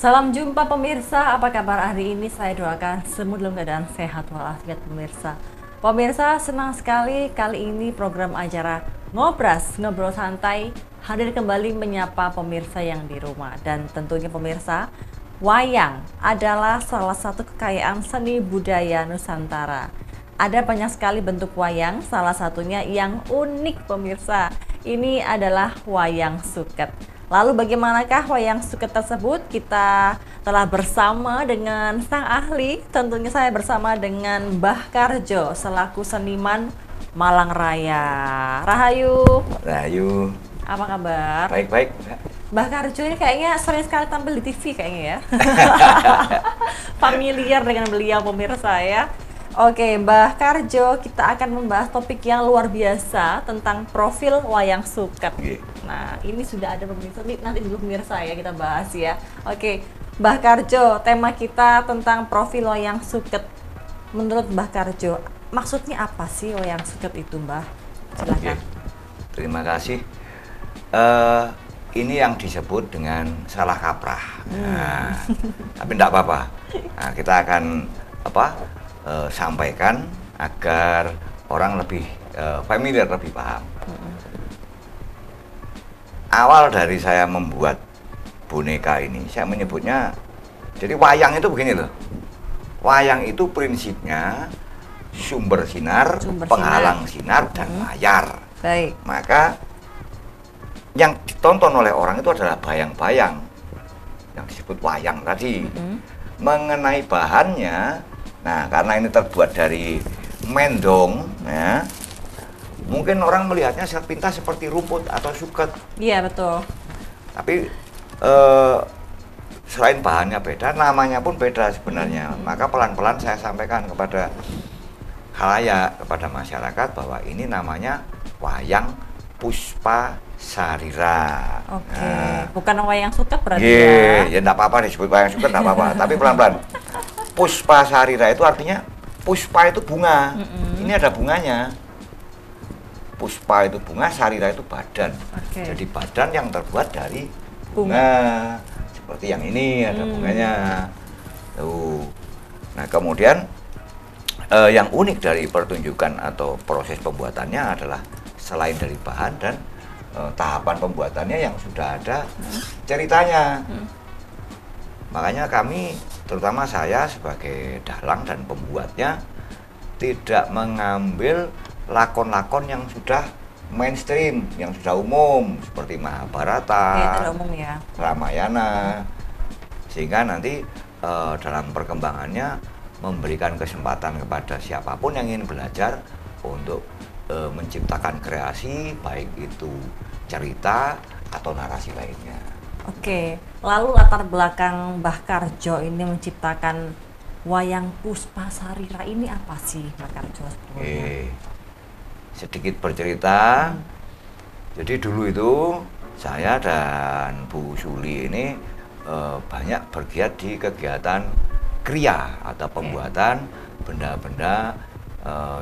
Salam jumpa pemirsa, apa kabar hari ini? Saya doakan semua dalam keadaan sehat walafiat pemirsa. Pemirsa, senang sekali kali ini program acara Ngobras, Ngobrol Santai hadir kembali menyapa pemirsa yang di rumah. Dan tentunya pemirsa, wayang adalah salah satu kekayaan seni budaya Nusantara. Ada banyak sekali bentuk wayang, salah satunya yang unik pemirsa. Ini adalah wayang suket. Lalu bagaimanakah wayang suket tersebut? Kita telah bersama dengan sang ahli, tentunya saya bersama dengan Mbah Karjo selaku seniman Malang Raya. Rahayu, Rahayu, apa kabar? baik-baik. Mbah Karjo ini kayaknya sering sekali tampil di TV kayaknya ya. Familiar dengan beliau pemirsa ya. Oke, Mbah Karjo, kita akan membahas topik yang luar biasa tentang profil wayang suket. Nah, ini sudah ada pemirsa, nanti dulu pemirsa ya kita bahas ya. Oke, Mbah Karjo, tema kita tentang profil wayang suket. Menurut Mbah Karjo, maksudnya apa sih wayang suket itu, Mbah? Silakan. Terima kasih. Ini yang disebut dengan salah kaprah. Nah, tapi tidak apa-apa. Nah, kita akan sampaikan agar orang lebih familiar, lebih paham. Awal dari saya membuat boneka ini, saya menyebutnya, jadi wayang itu begini loh. Wayang itu prinsipnya sumber sinar, penghalang sinar, dan layar. Baik. Maka yang ditonton oleh orang itu adalah bayang-bayang yang disebut wayang tadi. Mengenai bahannya, nah karena ini terbuat dari mendong, ya, mungkin orang melihatnya sepintas seperti rumput atau suket. Iya, betul. Tapi selain bahannya beda, namanya pun beda sebenarnya. Maka pelan-pelan saya sampaikan kepada khalayak, kepada masyarakat bahwa ini namanya wayang Puspa Sarira. Oke, Nah, bukan wayang suket berarti ya? ya enggak apa-apa disebut wayang suket, enggak apa-apa. Tapi pelan-pelan. Puspa Sarira itu artinya puspa itu bunga. Ini ada bunganya. Puspa itu bunga, sarira itu badan. Jadi badan yang terbuat dari bunga. Seperti yang ini ada bunganya. Tuh. Nah, kemudian yang unik dari pertunjukan atau proses pembuatannya adalah selain dari bahan dan tahapan pembuatannya yang sudah ada ceritanya. Makanya kami, terutama saya sebagai dalang dan pembuatnya, tidak mengambil lakon-lakon yang sudah mainstream, yang sudah umum seperti Mahabharata, Ramayana, sehingga nanti dalam perkembangannya memberikan kesempatan kepada siapapun yang ingin belajar untuk menciptakan kreasi, baik itu cerita atau narasi lainnya. Oke, lalu latar belakang Mbah Karjo ini menciptakan wayang Puspa Sarira ini apa sih, Mbah Karjo? Sedikit bercerita. Jadi dulu itu saya dan Bu Suli ini banyak bergiat di kegiatan kriya atau pembuatan benda-benda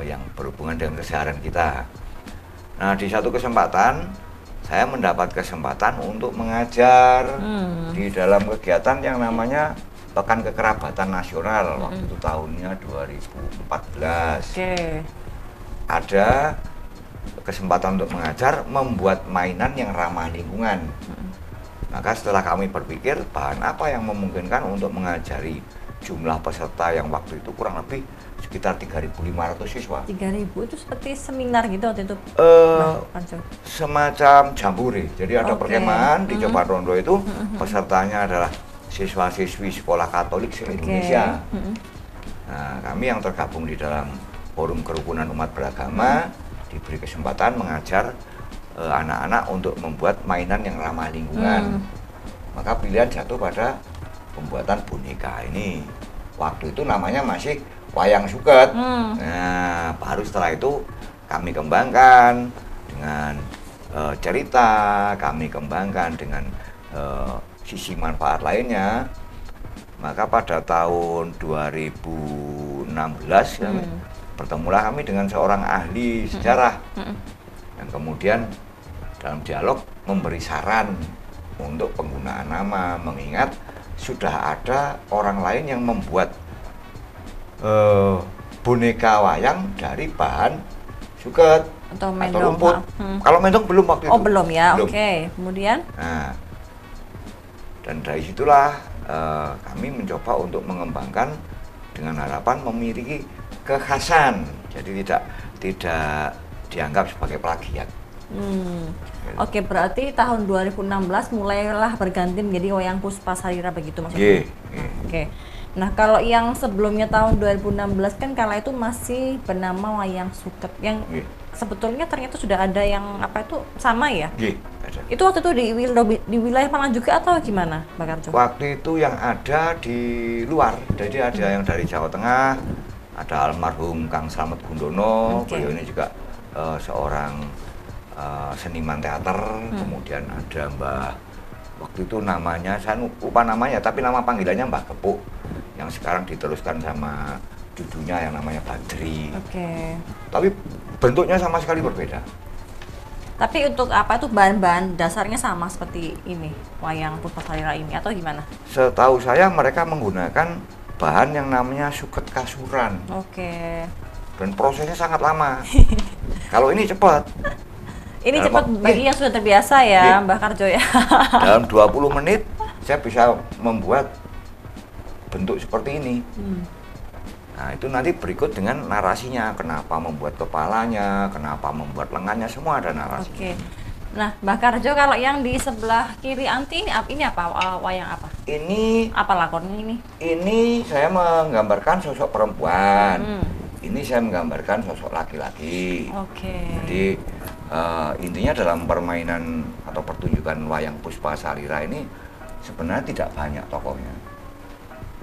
yang berhubungan dengan keseharian kita. Nah, di satu kesempatan saya mendapat kesempatan untuk mengajar di dalam kegiatan yang namanya Pekan Kekerabatan Nasional. Waktu itu tahunnya 2014. Ada kesempatan untuk mengajar, membuat mainan yang ramah lingkungan. Maka setelah kami berpikir bahan apa yang memungkinkan untuk mengajari jumlah peserta yang waktu itu kurang lebih sekitar 3.500 siswa. 3.000 itu seperti seminar gitu waktu itu? Semacam jambore. Jadi ada perkemahan di Coban Rondo itu, pesertanya adalah siswa-siswi sekolah Katolik se-Indonesia. Nah, kami yang tergabung di dalam Forum Kerukunan Umat Beragama diberi kesempatan mengajar anak-anak untuk membuat mainan yang ramah lingkungan. Maka pilihan jatuh pada pembuatan boneka ini. Waktu itu namanya masih wayang suket. Nah, baru setelah itu kami kembangkan dengan cerita, kami kembangkan dengan sisi manfaat lainnya. Maka pada tahun 2016 bertemulah kami dengan seorang ahli sejarah yang kemudian dalam dialog memberi saran untuk penggunaan nama, mengingat sudah ada orang lain yang membuat boneka wayang dari bahan suket Atau atau mendong. rumput. Kalau mendong belum waktu itu. Oh belum ya, Belum. oke. Kemudian? Nah, dan dari situlah kami mencoba untuk mengembangkan dengan harapan memiliki kekhasan, jadi tidak dianggap sebagai plagiat. Oke, berarti tahun 2016 mulailah berganti menjadi wayang Puspa Sarira begitu maksudnya? Nggih, Oke. Nah, kalau yang sebelumnya tahun 2016 kan kala itu masih bernama wayang suket yang nggih, sebetulnya ternyata sudah ada yang apa itu sama ya? nggih, ada. Itu waktu itu di wilayah mana juga atau gimana, Mbak Karjo? Waktu itu yang ada di luar, jadi ada yang dari Jawa Tengah, ada almarhum Kang Slamet Gundono, Oke. beliau ini juga seorang seniman teater, kemudian ada Mbah, waktu itu namanya, saya lupa namanya, tapi nama panggilannya Mbah Kepuk, yang sekarang diteruskan sama cucunya yang namanya Badri. Oke. Tapi bentuknya sama sekali berbeda. Tapi untuk apa itu bahan-bahan dasarnya sama seperti ini, wayang Puspa Sarira ini atau gimana? Setahu saya mereka menggunakan bahan yang namanya suket kasuran. Oke. Dan prosesnya sangat lama. Kalau ini cepat. Ini Dalam cepat waktu- bagi yang sudah terbiasa ya, Nih. Mbak Karjo ya. Dalam 20 menit saya bisa membuat bentuk seperti ini. Nah, itu nanti berikut dengan narasinya, kenapa membuat kepalanya, kenapa membuat lengannya, semua ada narasi. Oke. Nah, Mbak Karjo kalau yang di sebelah kiri Anti ini apa? Wayang apa? Ini Apa lakonnya ini? saya menggambarkan sosok perempuan. Ini saya menggambarkan sosok laki-laki. Oke. Jadi intinya dalam permainan atau pertunjukan wayang Puspa Sarira ini sebenarnya tidak banyak tokohnya.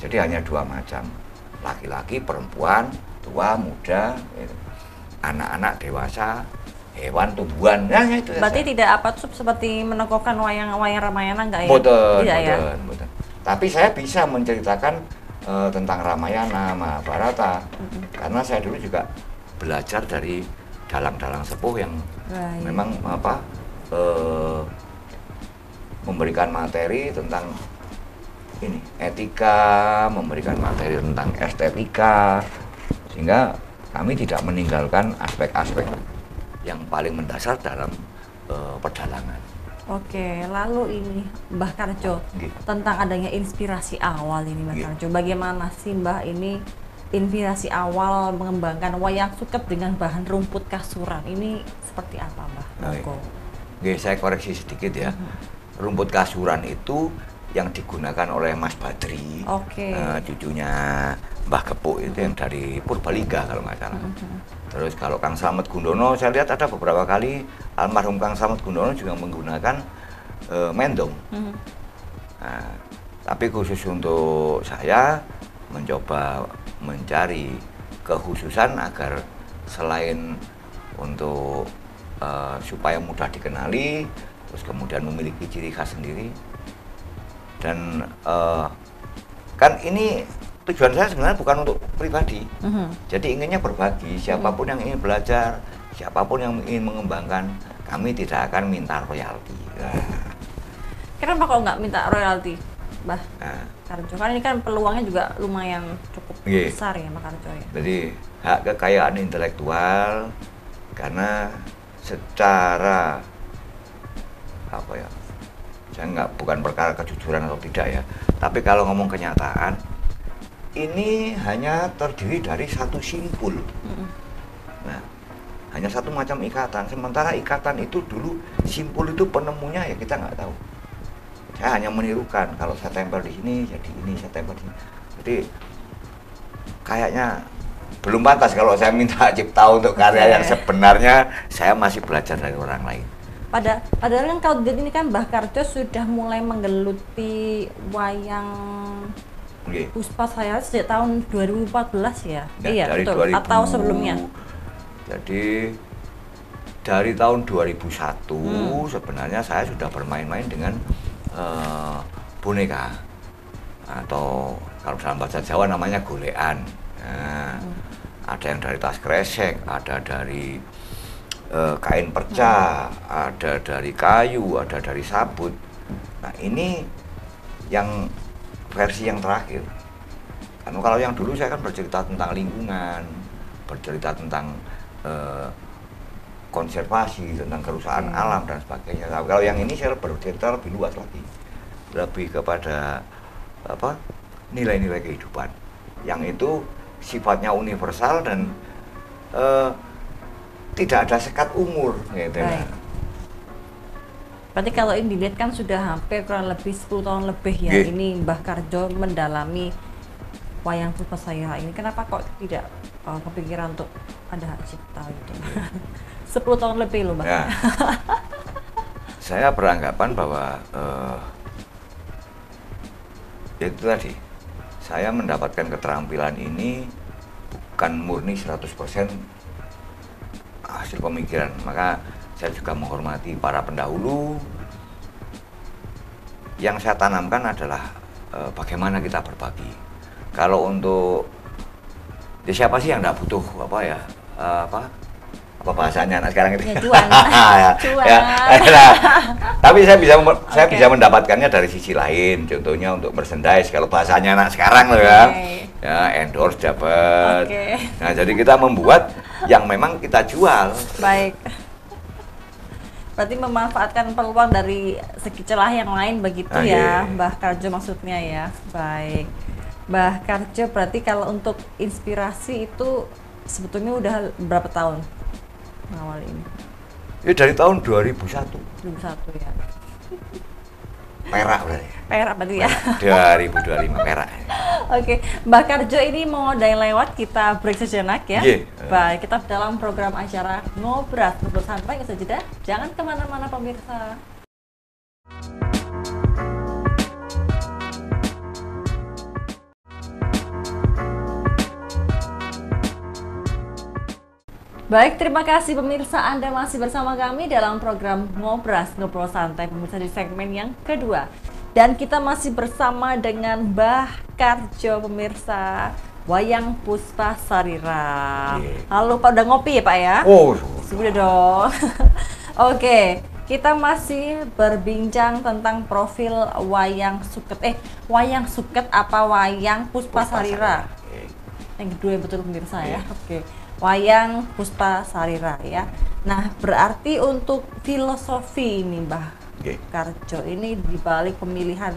Jadi hanya dua macam, laki-laki, perempuan, tua, muda, gitu. Anak-anak, dewasa, hewan, tumbuhan, ya itu saja. Berarti tidak apa tuh seperti menokohkan wayang-wayang Ramayana enggak ya? Boten, Tidak ya? boten. Tapi saya bisa menceritakan tentang Ramayana, Mahabharata, karena saya dulu juga belajar dari dalang-dalang sepuh yang Right. memang memberikan materi tentang ini etika, memberikan materi tentang estetika, sehingga kami tidak meninggalkan aspek-aspek yang paling mendasar dalam pedalangan. Oke, lalu ini Mbah Karjo Nggih. tentang adanya inspirasi awal ini Mbah Nggih. Karjo. Bagaimana sih Mbah ini inspirasi awal mengembangkan wayang suket dengan bahan rumput kasuran ini seperti apa Mbah? Baik. Monggo. Oke, saya koreksi sedikit ya. Rumput kasuran itu yang digunakan oleh Mas Badri, Oke. cucunya Mbah Kepuk itu yang dari Purbalingga kalau nggak salah. Terus kalau Kang Slamet Gundono, saya lihat ada beberapa kali almarhum Kang Slamet Gundono juga menggunakan mendong. Nah, tapi khusus untuk saya mencoba mencari kekhususan agar selain untuk supaya mudah dikenali, terus kemudian memiliki ciri khas sendiri. Dan kan ini tujuan saya sebenarnya bukan untuk pribadi, jadi inginnya berbagi. Siapapun yang ingin belajar, siapapun yang ingin mengembangkan, kami tidak akan minta royalti. Kenapa kok nggak minta royalti, Mbah Nah, Karjo? Kan ini kan peluangnya juga lumayan cukup Iya. besar ya Mbah Karjo ya. jadi hak kekayaan intelektual, karena secara apa ya, saya bukan perkara kejujuran atau tidak ya, tapi kalau ngomong kenyataan, ini hanya terdiri dari satu simpul. Nah, hanya satu macam ikatan. Sementara ikatan itu dulu simpul itu penemunya ya kita nggak tahu. Saya hanya menirukan. Kalau saya tempel di sini jadi ini, saya tempel di sini. Jadi kayaknya belum pantas kalau saya minta cipta untuk karya yang sebenarnya saya masih belajar dari orang lain. Padahal kan kalau dilihat ini kan Mbah Karjo sudah mulai menggeluti wayang Oke. Puspa Sarira sejak tahun 2014 ya? Ya, Iya dari betul. 2000. Atau sebelumnya? Jadi dari tahun 2001 sebenarnya saya sudah bermain-main dengan boneka, atau kalau dalam bahasa Jawa namanya golekan. Nah, ada yang dari tas kresek, ada dari kain perca, ada dari kayu, ada dari sabut. Nah, ini yang versi yang terakhir. Karena kalau yang dulu saya kan bercerita tentang lingkungan, bercerita tentang konservasi, tentang kerusakan alam dan sebagainya. Nah, kalau yang ini saya bercerita lebih luas lagi, lebih kepada apa, nilai-nilai kehidupan yang itu sifatnya universal dan tidak ada sekat umur gitu. Berarti kalau ini dilihat kan sudah hampir kurang lebih 10 tahun lebih ya ini Mbah Kardjo mendalami wayang Puspasarira ini. Kenapa kok tidak kepikiran untuk ada hak cipta gitu? 10 tahun lebih loh Mbak. Ya. Saya beranggapan bahwa itu tadi, saya mendapatkan keterampilan ini bukan murni 100% hasil pemikiran. Maka saya juga menghormati para pendahulu. Yang saya tanamkan adalah bagaimana kita berbagi. Kalau untuk ya siapa sih yang tidak butuh apa bahasanya anak sekarang itu? Ya, cuan. Cuan. Nah, tapi saya bisa mendapatkannya dari sisi lain. Contohnya untuk merchandise, kalau bahasanya anak sekarang loh ya. Ya, endorse dapat. Nah, jadi kita membuat yang memang kita jual. Baik. Berarti memanfaatkan peluang dari segi celah yang lain begitu ya, Mbah Kardjo maksudnya ya. Baik. Mbah Kardjo, berarti kalau untuk inspirasi itu sebetulnya udah berapa tahun awal ini? Ya dari tahun 2001. 2001 ya. Perak berarti. Perak berarti ya. 2025 perak. Oke, Mbah Kardjo ini mau ada yang lewat, kita break sejenak ya. Baik, kita dalam program acara Ngobras, ngobrol santai, nggak usah jeda. Jangan kemana-mana pemirsa. Baik, terima kasih pemirsa, Anda masih bersama kami dalam program Ngobras, ngobrol santai pemirsa di segmen yang kedua. Dan kita masih bersama dengan Mbah Kardjo pemirsa, wayang Puspasarira. Halo Pak, udah ngopi ya Pak ya? Oh, sudah dong. Oke, kita masih berbincang tentang profil wayang suket. Wayang suket apa wayang Puspasarira? Yang kedua betul pemirsa ya. Oke. Wayang Puspasarira ya. Nah, berarti untuk filosofi ini Mbah Kardjo ini dibalik pemilihan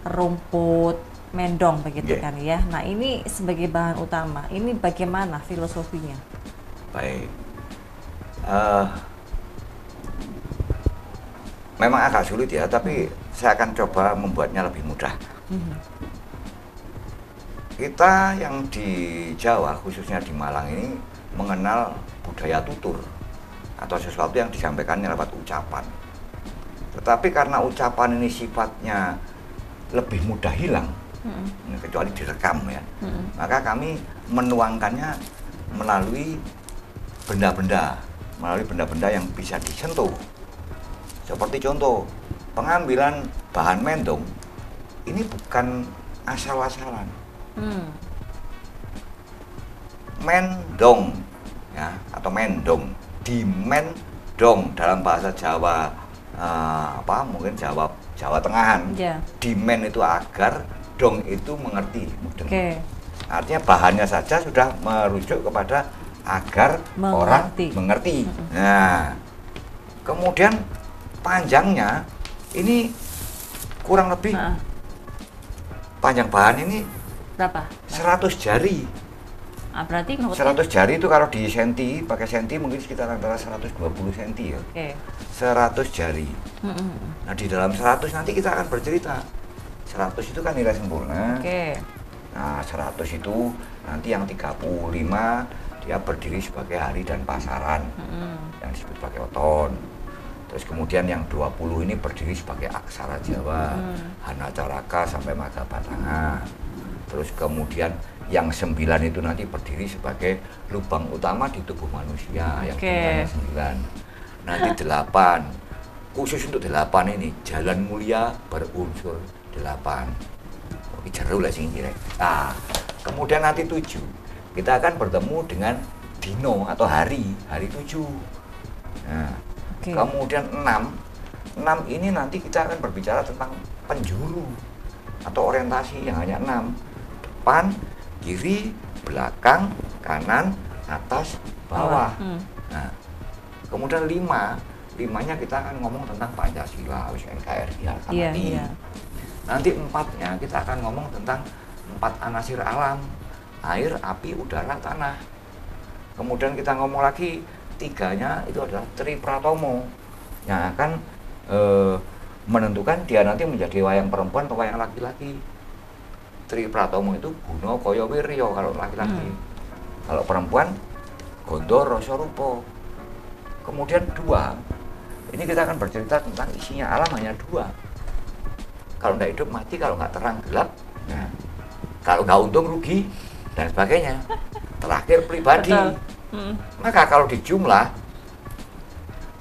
rumput mendong begitu kan ya. Nah, ini sebagai bahan utama. Ini bagaimana filosofinya? Baik. Memang agak sulit ya, tapi saya akan coba membuatnya lebih mudah. Kita yang di Jawa, khususnya di Malang ini, mengenal budaya tutur atau sesuatu yang disampaikannya lewat ucapan. Tetapi karena ucapan ini sifatnya lebih mudah hilang, kecuali direkam ya, maka kami menuangkannya melalui benda-benda yang bisa disentuh. Seperti contoh, pengambilan bahan mendong, ini bukan asal-asalan. Mendong ya, atau mendong, dimendong dalam bahasa Jawa mungkin Jawa Tengahan. Dimen itu agar, dong itu mengerti, mudeng. Artinya bahannya saja sudah merujuk kepada agar orang mengerti. Nah, kemudian panjangnya ini kurang lebih panjang bahan ini berapa? 100 jari. Berarti 100 jari itu kalau di senti, pakai senti mungkin sekitar antara 120 senti ya. 100 jari. Nah, di dalam 100 nanti kita akan bercerita. 100 itu kan nilai sempurna. Nah, 100 itu nanti yang 35 dia berdiri sebagai hari dan pasaran. Yang disebut pakai oton. Terus kemudian yang 20 ini berdiri sebagai aksara Jawa, Hana Caraka sampai Maga Batanga. Terus kemudian yang 9 itu nanti berdiri sebagai lubang utama di tubuh manusia, yang jumlahnya 9. Nanti 8, khusus untuk 8 ini, jalan mulia berunsur 8. Ini jeru lah sih kira. Nah, kemudian nanti 7, kita akan bertemu dengan dino atau hari 7. Nah, kemudian 6 ini nanti kita akan berbicara tentang penjuru. atau orientasi yang hanya 6. Depan, kiri, belakang, kanan, atas, bawah. Nah, kemudian 5, 5-nya kita akan ngomong tentang Pancasila, NKRI, harga-mati. Nanti 4-nya kita akan ngomong tentang 4 anasir alam, air, api, udara, tanah. Kemudian kita ngomong lagi 3-nya itu adalah Tri Pratomo yang akan menentukan dia nanti menjadi wayang perempuan atau wayang laki-laki. Tri Pratomo itu Guno Kaya Wirya kalau laki-laki. Kalau perempuan Gondo Rasa Rupa. Kemudian 2, ini kita akan bercerita tentang isinya alam hanya 2. Kalau nggak hidup mati, kalau nggak terang gelap. Nah, kalau nggak untung rugi dan sebagainya. Terakhir pribadi. Maka kalau dijumlah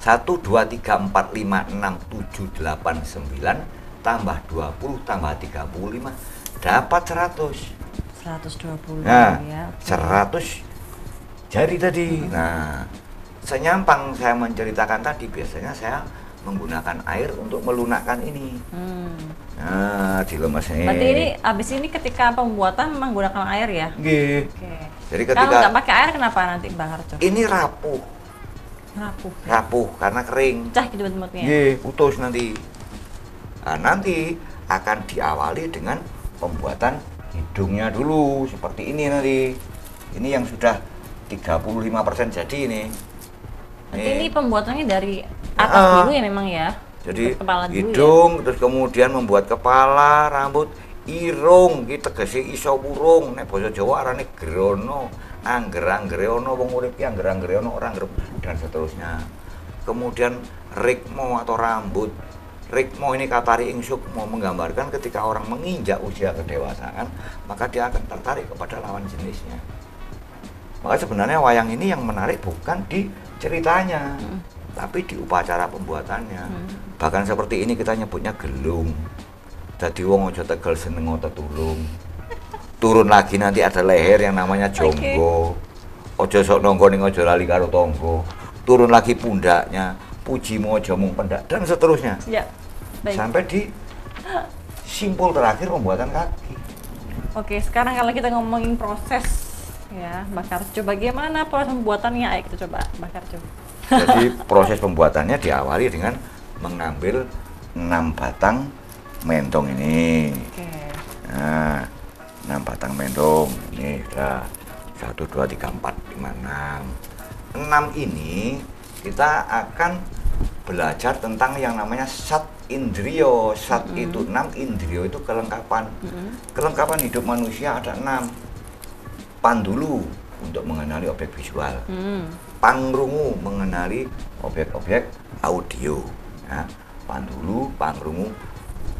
1, 2, 3, 4, 5, 6, 7, 8, 9 tambah 20 tambah 35 dapat 120. Nah, ya. 100 jadi tadi. Nah, senyampang saya menceritakan tadi, biasanya saya menggunakan air untuk melunakkan ini. Nah, dilemesin. Berarti ini abis ini ketika pembuatan menggunakan air ya? Oke. Jadi ketika kalau nggak pakai air kenapa nanti Bang Harjo? Ini rapuh. Rapuh karena kering. Pecah gitu bentuknya. Putus nanti. Nah, nanti akan diawali dengan pembuatan hidungnya dulu seperti ini nanti. Ini yang sudah 35% jadi ini. Ini pembuatannya dari atas dulu ya memang ya. Jadi ya? hidung, terus kemudian membuat kepala, rambut, irung, kita tegese iso urung, nek basa Jawa arane grono, angger-anggere ono wong urip ki angger-anggere ono ora ngrep dan seterusnya. Kemudian rikmo atau rambut. Rikmo ini katari ing sukmo menggambarkan ketika orang menginjak usia kedewasaan, maka dia akan tertarik kepada lawan jenisnya. Maka sebenarnya wayang ini yang menarik bukan di ceritanya, tapi di upacara pembuatannya. Bahkan seperti ini kita nyebutnya gelung. Jadi wong aja tegel seneng tetulung. Turun lagi nanti ada leher yang namanya jonggo. Ojo sok nonggo ning aja lali karo tonggo. Turun lagi pundaknya, puji aja mung pendak dan seterusnya. Ya. Baik. Sampai di simpul terakhir pembuatan kaki. Oke, sekarang kalau kita ngomongin proses ya, Mbak Karjo, bagaimana proses pembuatannya? Ayo kita coba, Mbak Karjo. Jadi proses pembuatannya diawali dengan mengambil 6 batang mentong ini. Nah, 6 batang mentong ini sudah 1, 2, 3, 4, 5, 6. 6 ini kita akan belajar tentang yang namanya sat indrio. Sat itu 6, indrio itu kelengkapan. Kelengkapan hidup manusia ada 6. Pandulu untuk mengenali objek visual. Pangrungu mengenali objek-objek audio. Ya. Pandulu, pangrungu,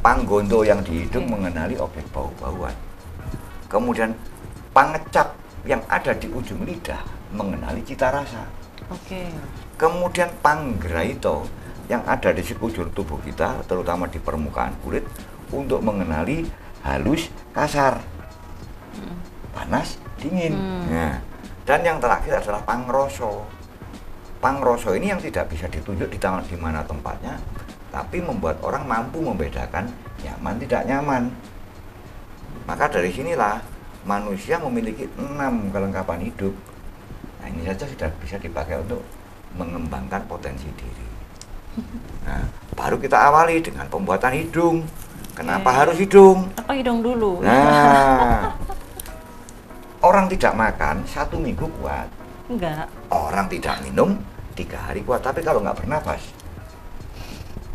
panggondo yang di hidung mengenali objek bau-bauan. Kemudian pangecap yang ada di ujung lidah mengenali cita rasa. Kemudian panggraito yang ada di sekujur tubuh kita, terutama di permukaan kulit, untuk mengenali halus, kasar, panas, dingin. Nah, dan yang terakhir adalah pangroso. Pangroso ini yang tidak bisa ditunjuk di mana tempatnya, tapi membuat orang mampu membedakan nyaman tidak nyaman. Maka dari sinilah manusia memiliki 6 kelengkapan hidup. Nah, ini saja sudah bisa dipakai untuk mengembangkan potensi diri. Nah, baru kita awali dengan pembuatan hidung. Kenapa harus hidung? Apa hidung dulu? Nah, orang tidak makan 1 minggu kuat. Enggak. Orang tidak minum 3 hari kuat. Tapi kalau nggak bernafas,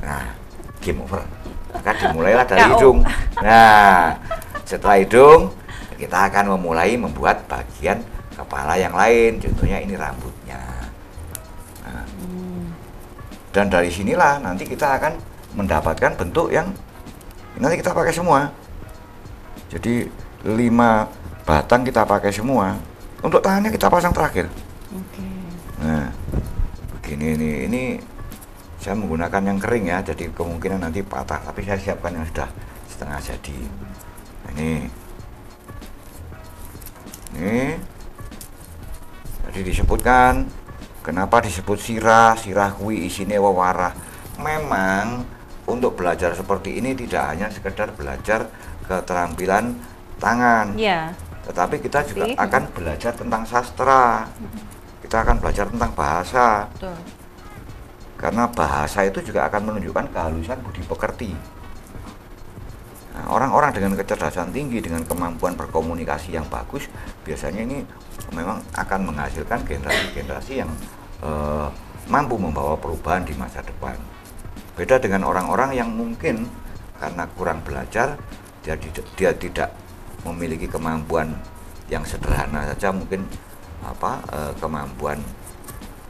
nah, game over. Maka dimulailah dari hidung. Nah, setelah hidung, kita akan memulai membuat bagian kepala yang lain. Contohnya ini rambutnya. Nah, dan dari sinilah nanti kita akan mendapatkan bentuk yang nanti kita pakai semua. Jadi 5 batang kita pakai semua. Untuk tangannya kita pasang terakhir. Nah, begini ini saya menggunakan yang kering ya, jadi kemungkinan nanti patah. Tapi saya siapkan yang sudah setengah jadi. Nah, ini. Jadi disebutkan kenapa disebut sirah kui isine wewarah. Memang untuk belajar seperti ini tidak hanya sekedar belajar keterampilan tangan, Iya. tetapi kita juga akan belajar tentang sastra, kita akan belajar tentang bahasa, Betul. karena bahasa itu juga akan menunjukkan kehalusan budi pekerti. Nah, orang-orang dengan kecerdasan tinggi, dengan kemampuan berkomunikasi yang bagus, biasanya ini memang akan menghasilkan generasi-generasi yang mampu membawa perubahan di masa depan. Beda dengan orang-orang yang mungkin karena kurang belajar, dia tidak memiliki kemampuan yang sederhana saja, mungkin kemampuan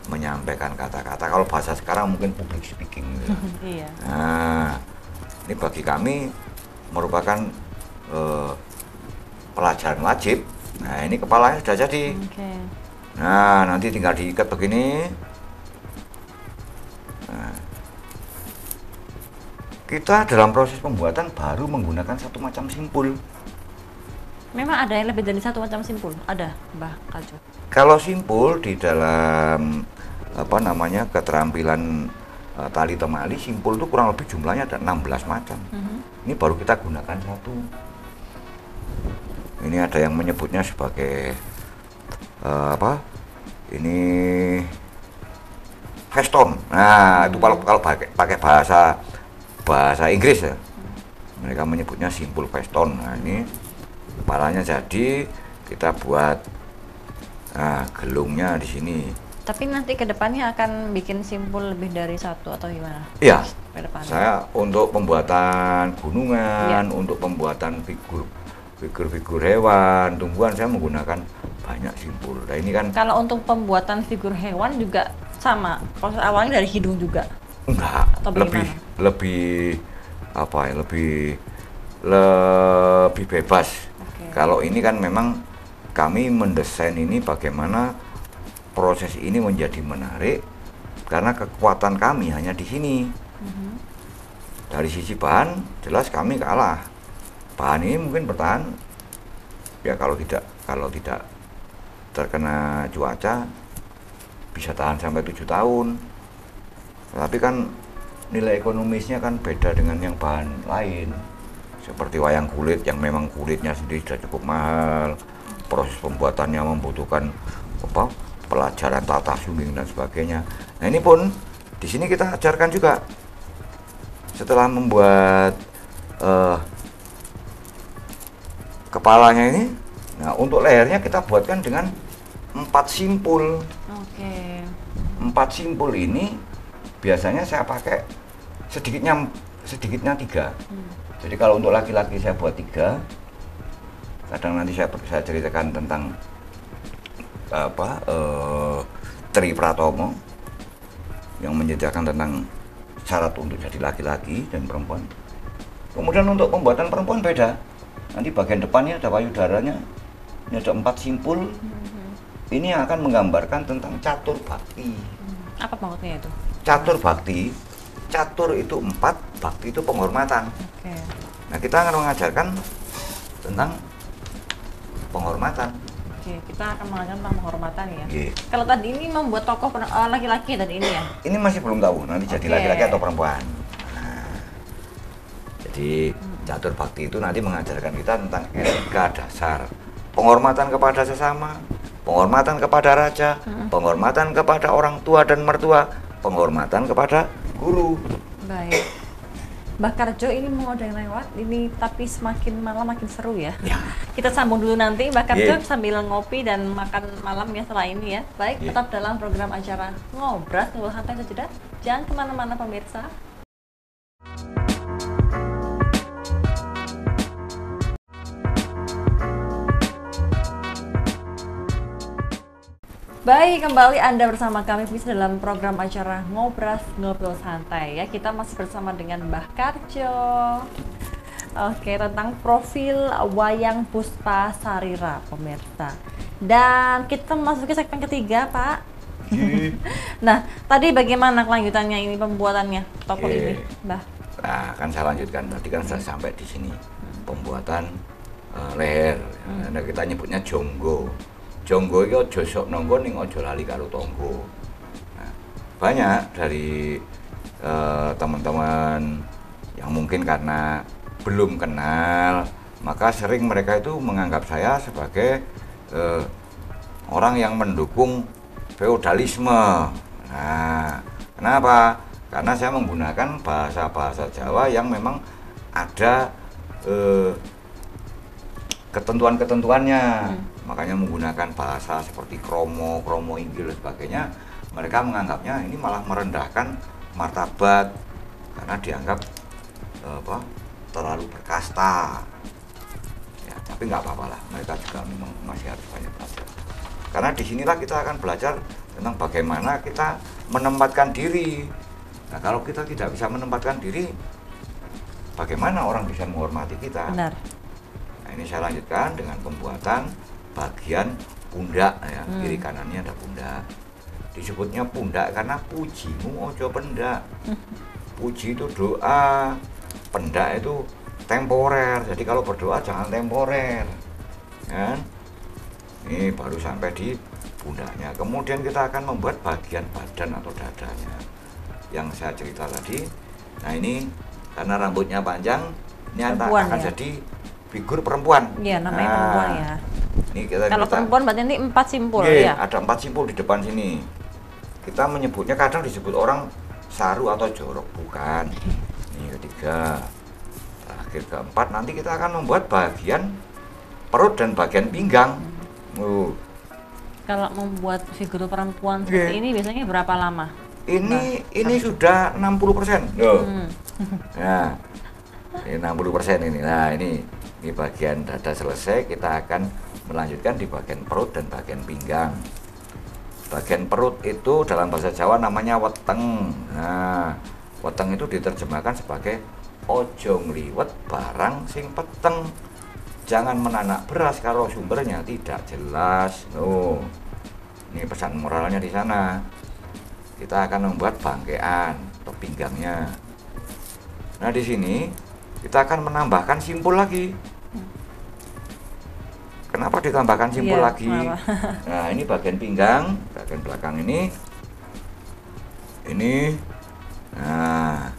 menyampaikan kata-kata. Kalau bahasa sekarang mungkin public speaking. Gitu. Iya. Nah, ini bagi kami merupakan pelajaran wajib. Nah, ini kepalanya sudah jadi. Oke. Nah, nanti tinggal diikat begini. Nah, kita dalam proses pembuatan baru menggunakan satu macam simpul. Memang ada yang lebih dari satu macam simpul? Ada, Mbah Karjo? Kalau simpul di dalam keterampilan tali temali, simpul itu kurang lebih jumlahnya ada 16 macam. Ini baru kita gunakan satu. Ini ada yang menyebutnya sebagai ini feston. Nah, itu kalau pakai bahasa Inggris ya, mereka menyebutnya simpul feston. Nah, ini kepalanya jadi, kita buat gelungnya di sini. Tapi nanti ke depannya akan bikin simpul lebih dari satu atau gimana? Iya. Ke depannya. Saya untuk pembuatan gunungan, untuk pembuatan figur hewan, tumbuhan, saya menggunakan banyak simpul. Nah, ini kan kalau untuk pembuatan figur hewan juga sama, proses awalnya dari hidung juga? Enggak, Atau lebih bebas. Okay. Kalau ini kan memang kami mendesain ini bagaimana proses ini menjadi menarik, karena kekuatan kami hanya di sini. Dari sisi bahan jelas kami kalah. Bahan ini mungkin bertahan ya, kalau tidak terkena cuaca bisa tahan sampai 7 tahun. Tapi kan nilai ekonomisnya kan beda dengan yang bahan lain, seperti wayang kulit yang memang kulitnya sendiri sudah cukup mahal, proses pembuatannya membutuhkan pelajaran tata suling dan sebagainya. Nah, ini pun di sini kita ajarkan juga. Setelah membuat kepalanya ini, nah untuk lehernya kita buatkan dengan 4 simpul. Oke. 4 simpul ini biasanya saya pakai sedikitnya 3. Jadi kalau untuk laki-laki saya buat 3. Kadang nanti saya ceritakan tentang Tri Pratomo yang menyediakan tentang syarat untuk jadi laki-laki dan perempuan. Kemudian untuk pembuatan perempuan beda. Nanti bagian depannya ada payudaranya. Ini ada 4 simpul. Ini yang akan menggambarkan tentang catur bakti. Apa maksudnya itu? Catur bakti, catur itu 4, bakti itu penghormatan. Oke. Nah, kita akan mengajarkan tentang penghormatan. Oke, kita akan mengajarkan tentang penghormatan ya. Iya. Kalau tadi ini membuat tokoh laki-laki tadi ini ya? Ini masih belum tahu nanti jadi laki-laki atau perempuan. Nah, jadi catur bakti itu nanti mengajarkan kita tentang etika dasar, penghormatan kepada sesama, penghormatan kepada raja, penghormatan kepada orang tua dan mertua, penghormatan kepada guru. Baik. Mbah Karjo ini mau ada yang lewat ini, tapi semakin malam makin seru ya. Kita sambung dulu nanti Mbah Karjo sambil ngopi dan makan malam ya setelah ini ya. Baik, tetap dalam program acara Ngobras Ngobrol Santai Saja. Jangan kemana-mana pemirsa. Baik, kembali Anda bersama kami bisa dalam program acara Ngobras Ngobrol Santai ya. Kita masih bersama dengan Mbah Karjo. Oke, tentang profil wayang Puspa Sarira pemirsa. Dan kita memasuki segmen ketiga, Pak. Nah, tadi bagaimana kelanjutannya ini pembuatannya tokoh ini, Mbah? Nah, kan saya lanjutkan. Tadi kan saya sampai di sini pembuatan leher. Nah, kita nyebutnya jonggo. Jonggo itu aja sok nonggo ning aja lali karo tonggo. Nah, banyak dari teman-teman yang mungkin karena belum kenal, maka sering mereka itu menganggap saya sebagai orang yang mendukung feodalisme. Nah, kenapa? Karena saya menggunakan bahasa-bahasa Jawa yang memang ada ketentuan-ketentuannya. Makanya menggunakan bahasa seperti kromo, kromo inggil dan sebagainya. Mereka menganggapnya ini malah merendahkan martabat karena dianggap terlalu berkasta. Ya, tapi nggak apa-apa lah, mereka juga memang masih harus banyak belajar. Karena disinilah kita akan belajar tentang bagaimana kita menempatkan diri. Nah, kalau kita tidak bisa menempatkan diri, bagaimana orang bisa menghormati kita? Benar. Nah, ini saya lanjutkan dengan pembuatan bagian pundak ya, kiri kanannya ada pundak. Disebutnya pundak karena pujimu ojo pendak. Puji itu doa, pendak itu temporer. Jadi kalau berdoa jangan temporer. Kan? Ini baru sampai di pundaknya. Kemudian kita akan membuat bagian badan atau dadanya yang saya cerita tadi. Nah, ini karena rambutnya panjang, ini akan ya? jadi figur perempuan. Iya, namanya perempuan ya. Ini kalau perempuan berarti ini 4 simpul ya? ya? Ada 4 simpul di depan sini. Kita menyebutnya kadang disebut orang saru atau jorok, bukan. Ini ketiga. Terakhir keempat, nanti kita akan membuat bagian perut dan bagian pinggang. Kalau membuat figur perempuan seperti ini biasanya berapa lama? Ini sudah 60%. Loh. Nah, ini 60% ini. Nah, ini bagian dada selesai, kita akan melanjutkan di bagian perut dan bagian pinggang. Bagian perut itu dalam bahasa Jawa namanya weteng. Nah, weteng itu diterjemahkan sebagai ojo ngliwet barang sing peteng. Jangan menanak beras kalau sumbernya tidak jelas. Ini pesan moralnya di sana. Kita akan membuat bangkean atau pinggangnya. Nah, di sini kita akan menambahkan simpul lagi. Kenapa ditambahkan simpul lagi? Nah, ini bagian pinggang, bagian belakang ini. Nah,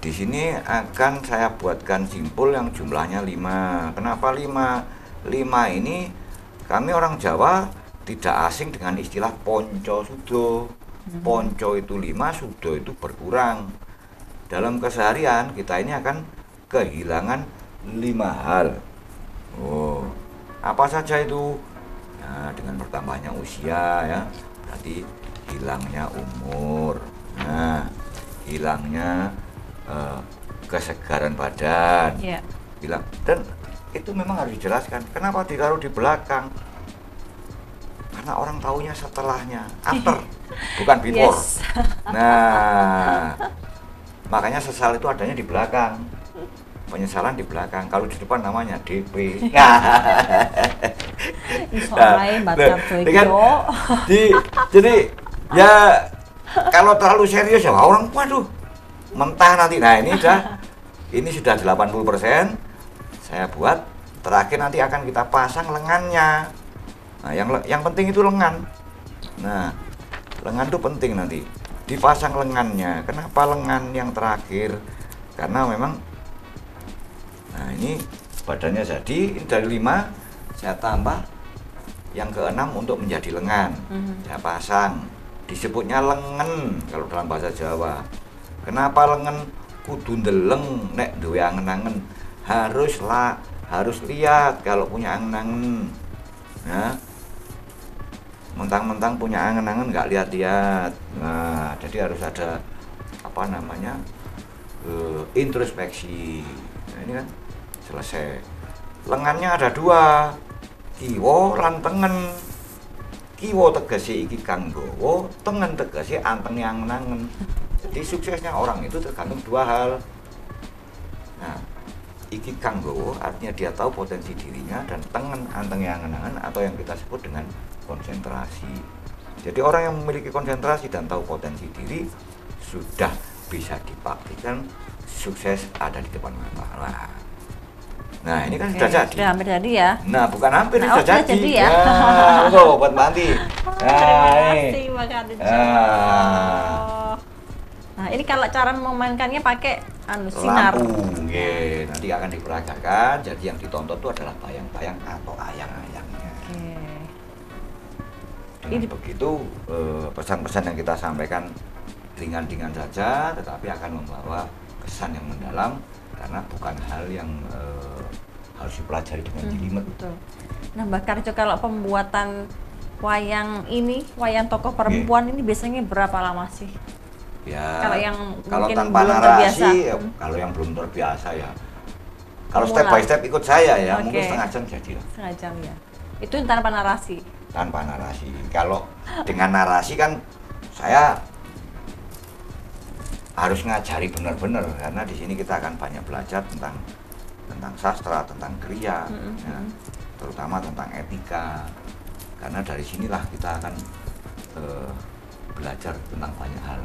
di sini akan saya buatkan simpul yang jumlahnya 5. Kenapa 5? 5 ini kami orang Jawa tidak asing dengan istilah ponco sudo. Ponco itu 5, sudo itu berkurang. Dalam keseharian kita ini akan kehilangan 5 hal. Apa saja itu? Nah, dengan bertambahnya usia ya, berarti hilangnya umur. Nah, hilangnya kesegaran badan. Hilang. Dan itu memang harus dijelaskan. Kenapa ditaruh di belakang? Karena orang taunya setelahnya, after, bukan before. Yes. Nah, makanya sesal itu adanya di belakang. Penyesalan di belakang. Kalau di depan namanya DP. Jadi ya kalau terlalu serius ya orang waduh mentah nanti. Nah, ini sudah 80%. Saya buat terakhir nanti akan kita pasang lengannya. Nah, yang penting itu lengan. Nah, lengan itu penting nanti. Dipasang lengannya. Kenapa lengan yang terakhir? Karena memang nah, ini badannya jadi ini dari 5 saya tambah yang ke-6 untuk menjadi lengan. Saya pasang. Disebutnya lengan kalau dalam bahasa Jawa. Kenapa lengan? Kudu ndeleng nek duwe angen-angen. Harus lihat kalau punya angen-angen. Ya. Mentang-mentang punya angen-angen nggak lihat-lihat. Nah, jadi harus ada introspeksi. Nah, ini kan selesai. Lengannya ada 2, kiwa lan tengen. Kiwa tegese iki kang nggawa, tengen tegese anteng angen-angen. Jadi suksesnya orang itu tergantung 2 hal. Nah, iki kang nggawa artinya dia tahu potensi dirinya, dan tengen anteng angen-angen atau yang kita sebut dengan konsentrasi. Jadi orang yang memiliki konsentrasi dan tahu potensi diri sudah bisa dipastikan sukses ada di depan mata. Nah, ini kan sudah jadi. Sudah hampir jadi ya. Nah, bukan hampir, sudah jadi. Ya. Nah, buat mandi. Terima kasih Mbak Khadijah. Nah, ini kalau cara memainkannya pakai sinar. lampu, nggih. Nanti akan diperagakan. Jadi yang ditonton itu adalah bayang-bayang atau ayang-ayangnya. Dengan begitu pesan-pesan yang kita sampaikan ringan-ringan saja, tetapi akan membawa kesan yang mendalam karena bukan hal yang harus dipelajari dengan jelimet. Betul. Nah, Mbak Karjo, kalau pembuatan wayang ini, wayang tokoh perempuan ini biasanya berapa lama sih? Ya, kalau tanpa belum narasi, kalau yang belum terbiasa ya. Kalau step by step ikut saya ya, mungkin setengah jam jadi lah. Setengah jam ya. Itu tanpa narasi. Tanpa narasi. Kalau dengan narasi kan saya harus ngajari benar-benar karena di sini kita akan banyak belajar tentang sastra, tentang kriya, ya, terutama tentang etika. Karena dari sinilah kita akan belajar tentang banyak hal.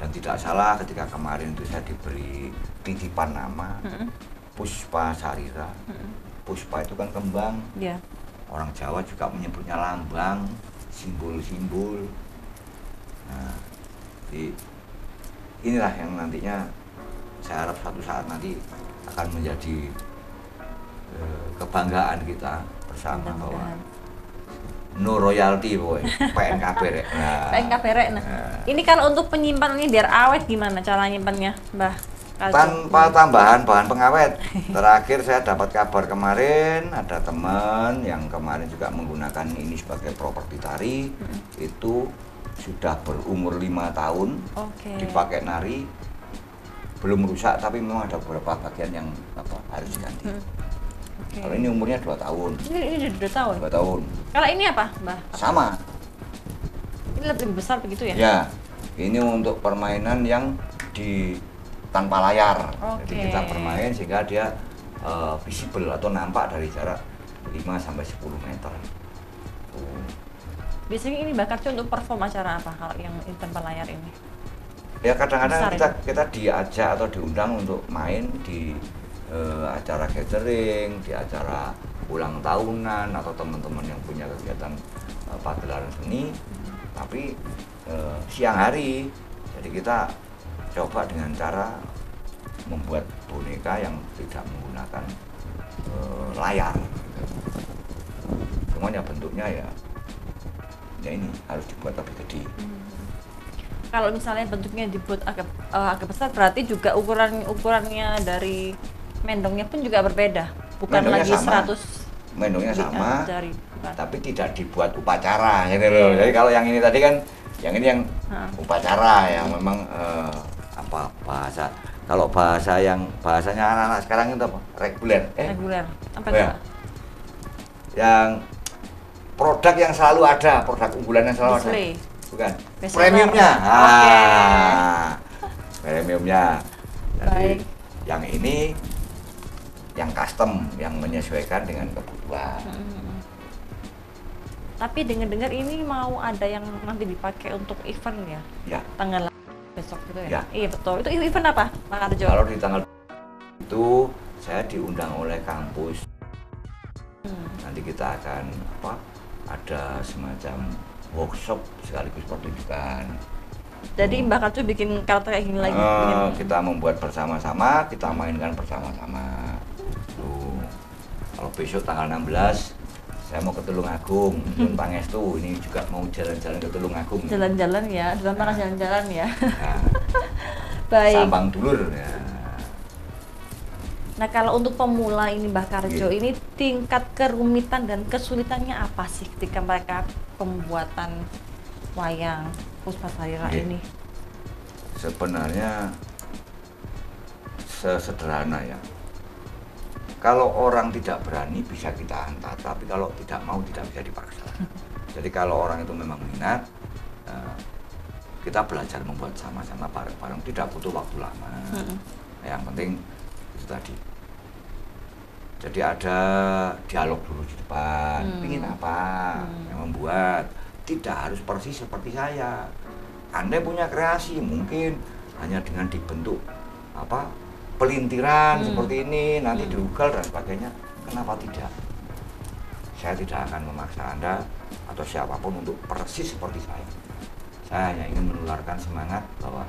Dan tidak salah ketika kemarin itu saya diberi titipan nama Puspa Sarira. Puspa itu kan kembang. Orang Jawa juga menyebutnya lambang, simbol-simbol. Nah, inilah yang nantinya saya harap suatu saat nanti akan menjadi kebanggaan kita bersama bahwa no royalty boy, PNKB rek. Nah, PNKB rek. Nah, ini kalau untuk penyimpanannya biar awet gimana cara nyimpannya, Mbah? Tanpa tambahan bahan pengawet. Terakhir saya dapat kabar kemarin ada teman yang kemarin juga menggunakan ini sebagai properti tari, itu sudah berumur 5 tahun, dipakai nari, belum rusak tapi memang ada beberapa bagian yang harus diganti. Kalau ini umurnya 2 tahun. Ini 2 tahun? 2 tahun. Kalau ini apa, Mbah? Sama. Ini lebih besar begitu ya? Ya, ini untuk permainan yang tanpa layar. Jadi kita bermain sehingga dia visible atau nampak dari jarak 5-10 meter. Biasanya ini Mbak Karjo untuk perform acara apa kalau yang tanpa layar ini? Ya kadang-kadang kita diajak atau diundang untuk main di acara gathering, di acara ulang tahunan atau teman-teman yang punya kegiatan pagelaran seni, tapi siang hari. Jadi kita coba dengan cara membuat boneka yang tidak menggunakan layar. Semuanya bentuknya ya ini harus dibuat lebih gede. Kalau misalnya bentuknya dibuat agak besar, berarti juga ukurannya dari mendongnya pun juga berbeda, bukan mendongnya lagi sama. 100 mendongnya sama, jari, tapi tidak dibuat upacara gitu loh. Jadi kalau yang ini tadi kan, yang ini yang upacara yang memang bahasa. Kalau bahasanya anak-anak sekarang itu apa? Reguler. Reguler. Apa itu? Yang produk yang selalu ada, produk unggulan yang selalu display. Ada. Bukan. Best Premiumnya. Premiumnya. Jadi yang ini yang custom, yang menyesuaikan dengan kebutuhan. Tapi dengar-dengar ini mau ada yang nanti dipakai untuk event ya? Ya. Tanggal besok gitu ya? Ya. Iya betul. Itu event apa, Pak Karjo? Kalau di tanggal itu saya diundang oleh kampus. Nanti kita akan ada semacam workshop sekaligus pertunjukan. Jadi Mbak Karjo bikin karakter kayak gini lagi? Kita membuat bersama-sama, kita mainkan bersama-sama. Kalau besok tanggal 16 saya mau ke Tulungagung, Nyuwun Pangestu, ini juga mau jalan-jalan ke Tulungagung. Jalan-jalan ya, dalam pernah jalan-jalan ya. Baik. Sampang dulur ya. Nah kalau untuk pemula ini Mbak Karjo, ini tingkat kerumitan dan kesulitannya apa sih ketika mereka pembuatan wayang Puspa Sarira ini? Sebenarnya sesederhana ya. Kalau orang tidak berani bisa kita hantar, tapi kalau tidak mau tidak bisa dipaksa. Jadi kalau orang itu memang minat, kita belajar membuat sama-sama bareng-bareng, tidak butuh waktu lama. Yang penting itu tadi. Jadi ada dialog dulu di depan, ingin apa yang membuat, tidak harus persis seperti saya. Anda punya kreasi, mungkin hanya dengan dibentuk pelintiran seperti ini, nanti diugal dan sebagainya, kenapa tidak? Saya tidak akan memaksa Anda atau siapapun untuk persis seperti saya. Saya hanya ingin menularkan semangat bahwa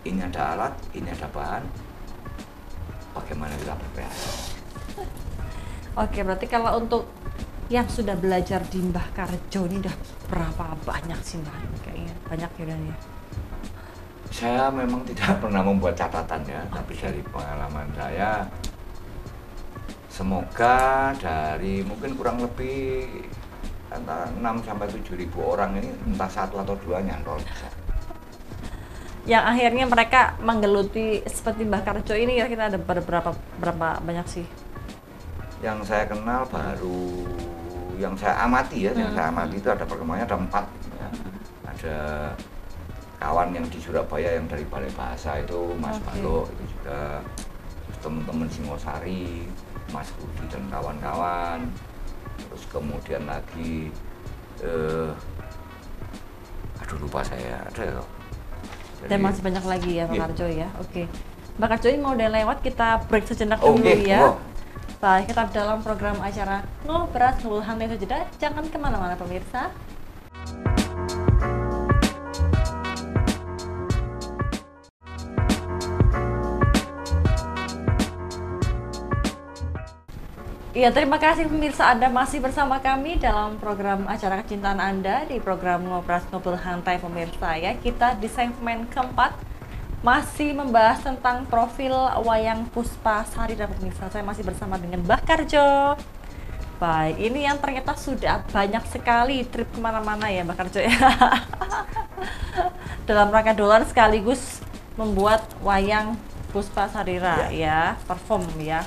ini ada alat, ini ada bahan, bagaimana kita berkreasi. Oke, berarti kalau untuk yang sudah belajar di Mbah Karjo ini udah berapa banyak sih Mbah? Kayaknya banyak ya. Saya memang tidak pernah membuat catatan ya, tapi dari pengalaman saya, semoga dari mungkin kurang lebih antara 6 sampai 7 ribu orang ini entah satu atau dua nyantol bisa. Yang akhirnya mereka menggeluti seperti Mbah Karjo ini kira-kira ada berapa banyak sih? Yang saya kenal baru, yang saya amati ya, yang saya amati itu ada perkembangannya ada 4 ya. Ada kawan yang di Surabaya yang dari Balai Bahasa itu Mas Balo itu juga, teman-teman Singosari, Mas Rudi dan kawan-kawan. Terus kemudian lagi aduh lupa saya ada. Dan masih banyak lagi ya Mbak Karjo ya. Oke. Mbak Karjo ini mau udah lewat, kita break sejenak dulu ya. Baik, kita dalam program acara Ngobras Ngobrol Santai Sejenak. Jangan kemana-mana pemirsa. Iya, terima kasih pemirsa, Anda masih bersama kami dalam program acara kecintaan Anda di program Ngobras Ngobrol Santai pemirsa ya. Kita di segmen keempat masih membahas tentang profil wayang Puspasari dan pemirsa. Saya masih bersama dengan Mbah Karjo. Baik, ini yang ternyata sudah banyak sekali trip kemana-mana ya Mbah Karjo ya. Dalam rangka dolar sekaligus membuat wayang Puspasari ya, perform ya.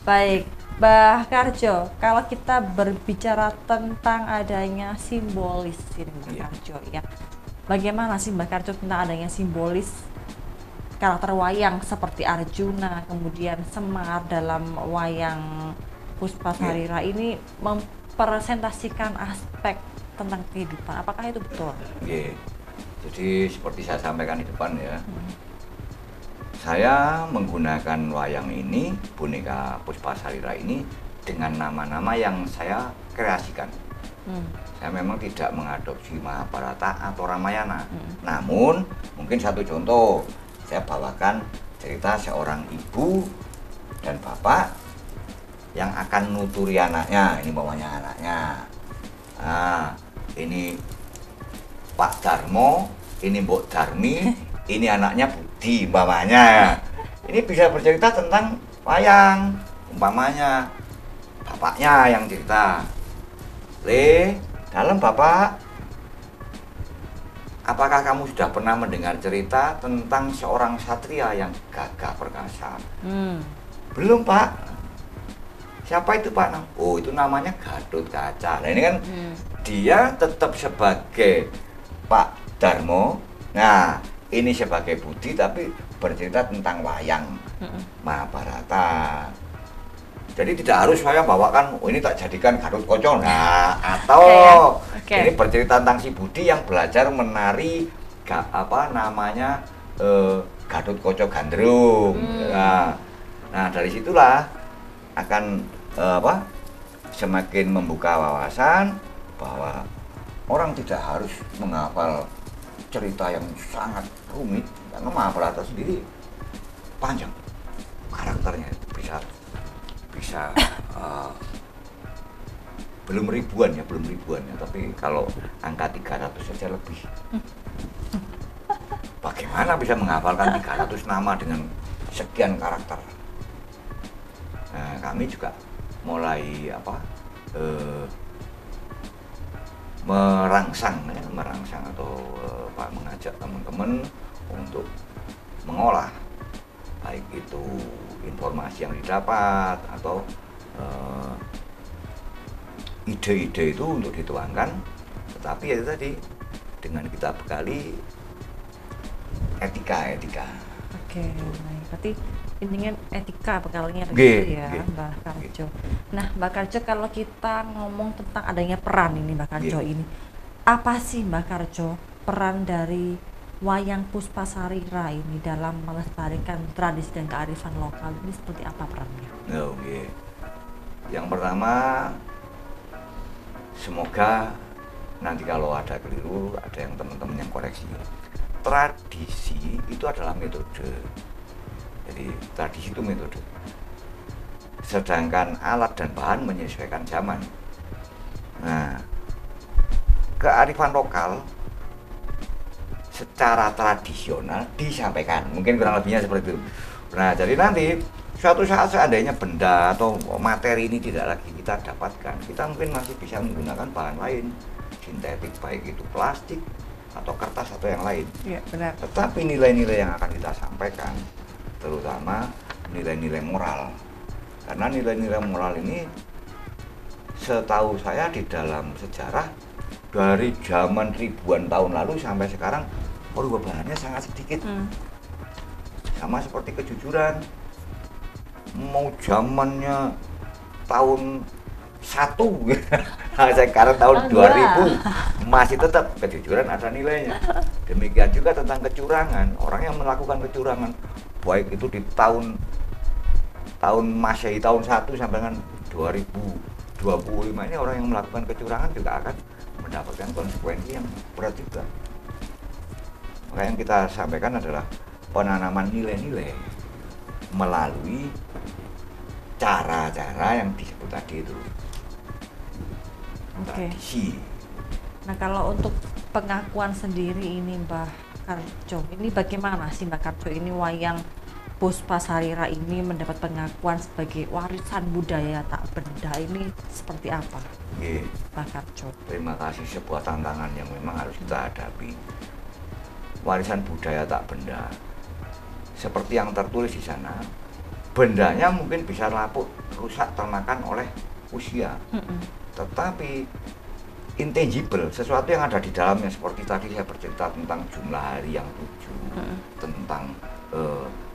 Baik. Mbah Karjo, kalau kita berbicara tentang adanya simbolis ini Mbah Karjo ya, bagaimana sih Mbah Karjo tentang adanya simbolis karakter wayang seperti Arjuna, kemudian Semar dalam wayang Puspasari ini mempresentasikan aspek tentang kehidupan, apakah itu betul? Jadi seperti saya sampaikan di depan ya, saya menggunakan wayang ini, boneka Puspasari ini dengan nama-nama yang saya kreasikan. Saya memang tidak mengadopsi Mahabharata atau Ramayana. Namun, mungkin satu contoh, saya bawakan cerita seorang ibu dan bapak yang akan nuturi anaknya. Ini bawahnya anaknya. Nah, ini Pak Darmo, ini Mbok Darmi, ini anaknya Budi umpamanya. Ini bisa bercerita tentang wayang, umpamanya bapaknya yang cerita. Dalam bapak, apakah kamu sudah pernah mendengar cerita tentang seorang satria yang gagah perkasa? Belum Pak. Siapa itu Pak? Oh, itu namanya Gatot Kaca. Nah ini kan dia tetap sebagai Pak Darmo. Nah, ini sebagai Budi tapi bercerita tentang wayang Mahabharata. Jadi tidak harus saya bawakan, oh ini tak jadikan Gatot Kaca. Nah, atau ini bercerita tentang si Budi yang belajar menari Gatot Kaca Gandrung. Nah, dari situlah akan semakin membuka wawasan bahwa orang tidak harus menghafal cerita yang sangat rumit, karena Mahabharata sendiri panjang karakternya, bisa belum ribuan ya, tapi kalau angka 300 saja lebih. Bagaimana bisa menghafalkan 300 nama dengan sekian karakter? Nah, kami juga mulai merangsang atau mengajak teman-teman untuk mengolah baik itu informasi yang didapat atau ide-ide itu untuk dituangkan, tetapi ya itu tadi dengan kita bekali etika. Oke, baik. Berarti intinya etika bekalnya gitu ya, Mbah Karjo. Nah, Mbah Karjo, kalau kita ngomong tentang adanya peran ini Mbah Karjo ini, apa sih Mbah Karjo peran dari wayang Puspasari ini dalam melestarikan tradisi dan kearifan lokal ini, seperti apa perannya? Yang pertama, semoga nanti kalau ada keliru, ada yang teman-teman yang koreksi. tradisi itu adalah metode. Jadi tradisi itu metode. Sedangkan alat dan bahan menyesuaikan zaman. Nah, kearifan lokal secara tradisional disampaikan, mungkin kurang lebihnya seperti itu. Nah, jadi nanti suatu saat seandainya benda atau materi ini tidak lagi kita dapatkan, kita mungkin masih bisa menggunakan bahan lain, sintetik, baik itu plastik atau kertas atau yang lain. Iya, benar. Tetapi nilai-nilai yang akan kita sampaikan, terutama nilai-nilai moral. Karena nilai-nilai moral ini setahu saya di dalam sejarah dari zaman ribuan tahun lalu sampai sekarang perubahannya sangat sedikit. Sama seperti kejujuran, mau zamannya tahun 1 sekarang tahun 2000 masih tetap kejujuran ada nilainya. Demikian juga tentang kecurangan, orang yang melakukan kecurangan baik itu di tahun Masehi tahun 1 sampai dengan 2025 ini, orang yang melakukan kecurangan juga akan mendapatkan konsekuensi yang berat juga. Maka yang kita sampaikan adalah penanaman nilai-nilai melalui cara-cara yang disebut tadi itu. Tradisi. Nah, kalau untuk pengakuan sendiri ini Mbah Karjo, ini bagaimana sih Mbah Karjo ini wayang Puspasarira ini mendapat pengakuan sebagai warisan budaya tak benda ini seperti apa? Mbah Karjo. Terima kasih, sebuah tantangan yang memang harus kita hadapi. Warisan budaya tak benda. Seperti yang tertulis di sana, bendanya mungkin bisa lapuk, rusak, termakan oleh usia. Tetapi intangible, sesuatu yang ada di dalamnya, seperti tadi saya bercerita tentang jumlah hari yang 7, tentang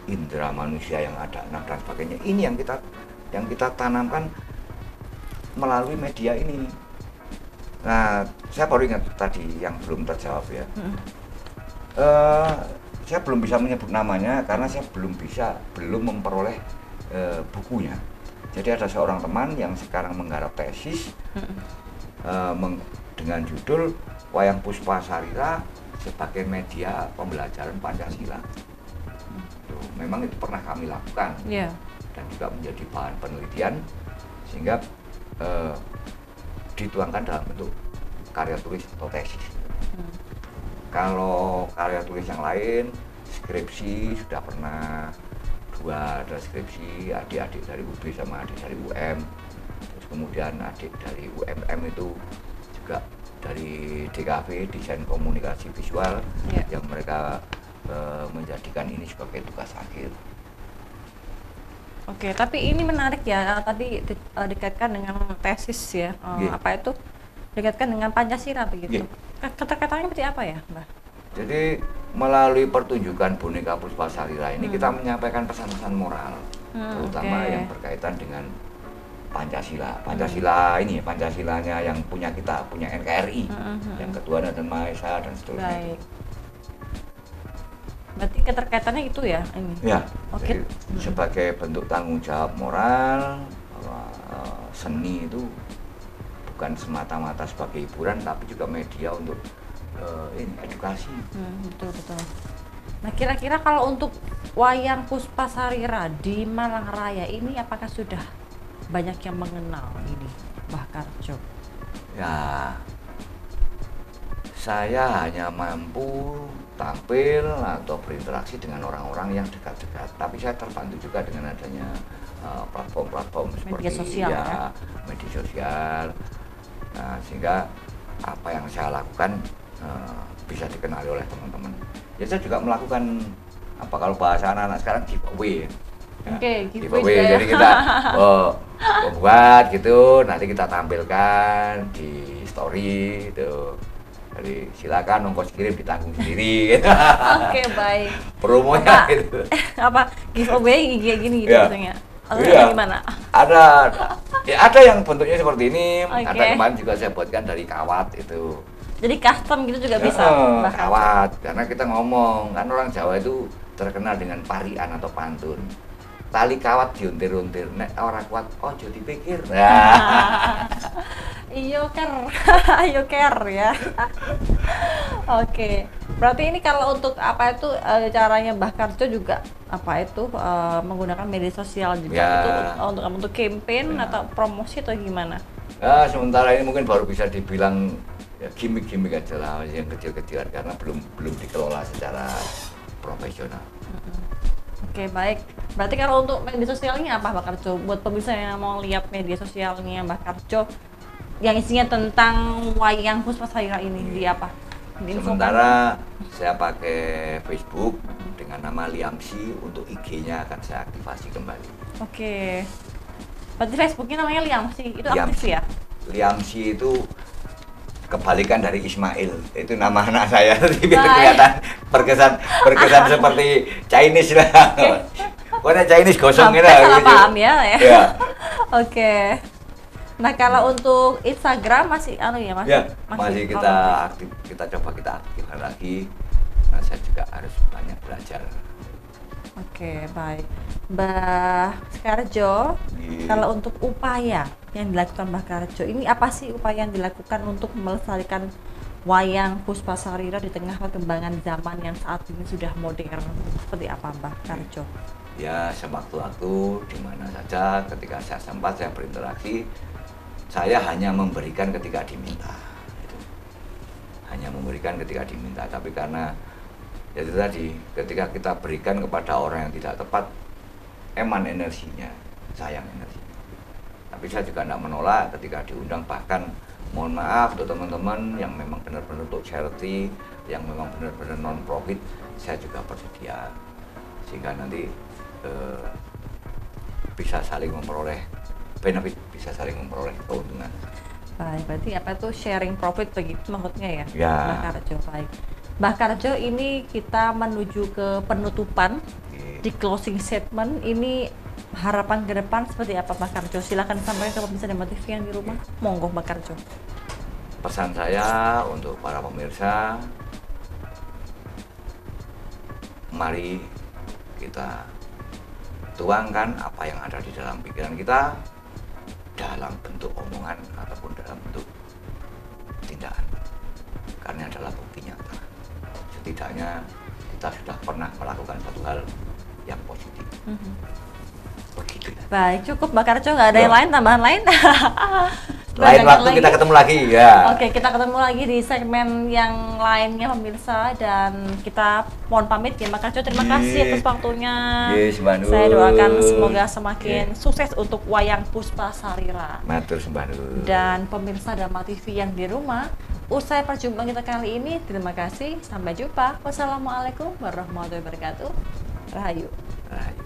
indera manusia yang ada 6 dan sebagainya. Ini yang kita tanamkan melalui media ini. Nah, saya baru ingat tadi yang belum terjawab ya. Saya belum bisa menyebut namanya karena saya belum memperoleh bukunya. Jadi ada seorang teman yang sekarang menggarap tesis dengan judul Wayang Puspasarira sebagai media pembelajaran Pancasila. Memang itu pernah kami lakukan dan juga menjadi bahan penelitian sehingga dituangkan dalam bentuk karya tulis atau tesis. Kalau karya tulis yang lain, skripsi sudah pernah 2 ada skripsi, adik-adik dari UB sama adik dari UM, terus kemudian adik dari UMM itu juga dari DKV, Desain Komunikasi Visual, yang mereka menjadikan ini sebagai tugas akhir. Oke, tapi ini menarik ya, tadi dikaitkan dengan tesis ya, apa itu dikaitkan dengan Pancasila begitu. Keterkaitannya seperti apa ya, Mbak? Jadi melalui pertunjukan boneka Puspasarira ini kita menyampaikan pesan-pesan moral, terutama yang berkaitan dengan Pancasila. Pancasila ini, Pancasilanya yang punya kita, punya NKRI, yang Ketuhanan dan Maha Esa dan seterusnya. Baik. Berarti keterkaitannya itu ya ini? Ya, jadi sebagai bentuk tanggung jawab moral, bahwa seni itu bukan semata-mata sebagai hiburan, tapi juga media untuk edukasi. Betul. Nah, kira-kira kalau untuk wayang Puspasarira di Malang Raya ini apakah sudah banyak yang mengenal ini, Mbah Karjo? Ya, saya hanya mampu tampil atau berinteraksi dengan orang-orang yang dekat-dekat, tapi saya terbantu juga dengan adanya platform-platform seperti media sosial, media sosial. Nah, sehingga apa yang saya lakukan bisa dikenali oleh teman-teman. Ya, saya juga melakukan apa kalau bahasa anak-anak sekarang giveaway. Giveaway. Jadi kita buat gitu, nanti kita tampilkan di story itu. Jadi silakan ongkos kirim ditanggung sendiri. Gitu. Oke, baik. Promonya gitu. Apa giveaway gini gitu maksudnya? Gimana? Ada yang bentuknya seperti ini. Ada kemarin juga saya buatkan dari kawat itu. Jadi custom gitu juga bisa. Kawat, karena kita ngomong kan orang Jawa itu terkenal dengan parian atau pantun. Tali kawat diuntir-untir, nek ora kuat ojo dipikir. Iyo ker ya. Oke, berarti ini kalau untuk apa itu caranya Mbah Karjo juga apa itu menggunakan media sosial juga Ya. itu untuk campaign Ya. atau promosi atau gimana? Ya, sementara ini mungkin baru bisa dibilang ya, gimmick-gimmick aja lah yang kecil-kecilan karena belum dikelola secara profesional. Oke, baik. Berarti kalau untuk media sosialnya apa Mbah Karjo? Buat pemirsa yang mau lihat media sosialnya Mbah Karjo yang isinya tentang wayang Puspasarira ini di apa? Diinfokan? Sementara saya pakai Facebook dengan nama Liamsi, untuk IG-nya akan saya aktifasi kembali. Oke. Berarti Facebooknya namanya Liamsi, itu aktif ya? Liamsi itu kebalikan dari Ismail, itu nama anak saya. Biar Baik. kelihatan berkesan seperti Chinese lah. Pokoknya Chinese gosong Sampai gitu. salah paham ya. Ya. Oke. Nah, kalau untuk Instagram masih Ya, masih kita kalau- aktif, kita aktifkan lagi. Nah, saya juga harus banyak belajar. Oke, baik. Mbah Karjo, Iya. kalau untuk upaya yang dilakukan Mbah Karjo, ini apa sih upaya yang dilakukan untuk melestarikan wayang Puspasarira di tengah perkembangan zaman yang saat ini sudah modern? Seperti apa Mbah Karjo? Ya, sewaktu-waktu di mana saja ketika saya sempat saya berinteraksi, saya hanya memberikan ketika diminta. Itu. Hanya memberikan ketika diminta, tapi karena ya itu tadi, ketika kita berikan kepada orang yang tidak tepat, eman energinya, sayang energinya. Tapi saya juga tidak menolak ketika diundang, bahkan mohon maaf untuk teman-teman yang memang benar-benar untuk charity, yang memang benar-benar non profit, saya juga bersedia sehingga nanti bisa saling memperoleh benefit, bisa saling memperoleh keuntungan. Baik, berarti apa itu sharing profit begitu maksudnya ya? Ya. Mbah Karjo, baik. Mbah Karjo, ini kita menuju ke penutupan. Di closing statement ini harapan ke depan seperti apa Mbah Karjo? Silakan sampaikan ke pemirsa Dharma TV yang di rumah. Monggo Mbah Karjo. Pesan saya untuk para pemirsa, mari kita tuangkan apa yang ada di dalam pikiran kita dalam bentuk omongan ataupun dalam bentuk tindakan, karena adalah bukti nyata. Setidaknya kita sudah pernah melakukan satu hal yang positif. Begitu ya. Baik, cukup Mbah Karjo, nggak ada yang Ya. lain, tambahan lain? Lain Banyak waktu lagi? kita ketemu lagi ya. Oke, kita ketemu lagi di segmen yang lainnya pemirsa, dan kita mohon pamit ya Mbak Karjo. Terima kasih Iya. atas waktunya. Iya, sembah nuwun. Saya doakan semoga semakin Iya. sukses untuk wayang Puspasarira. Matur sembah nuwun. Dan pemirsa Dharma TV yang di rumah, usai perjumpaan kita kali ini, terima kasih. Sampai jumpa. Wassalamualaikum warahmatullahi wabarakatuh. Rahayu. Rahayu.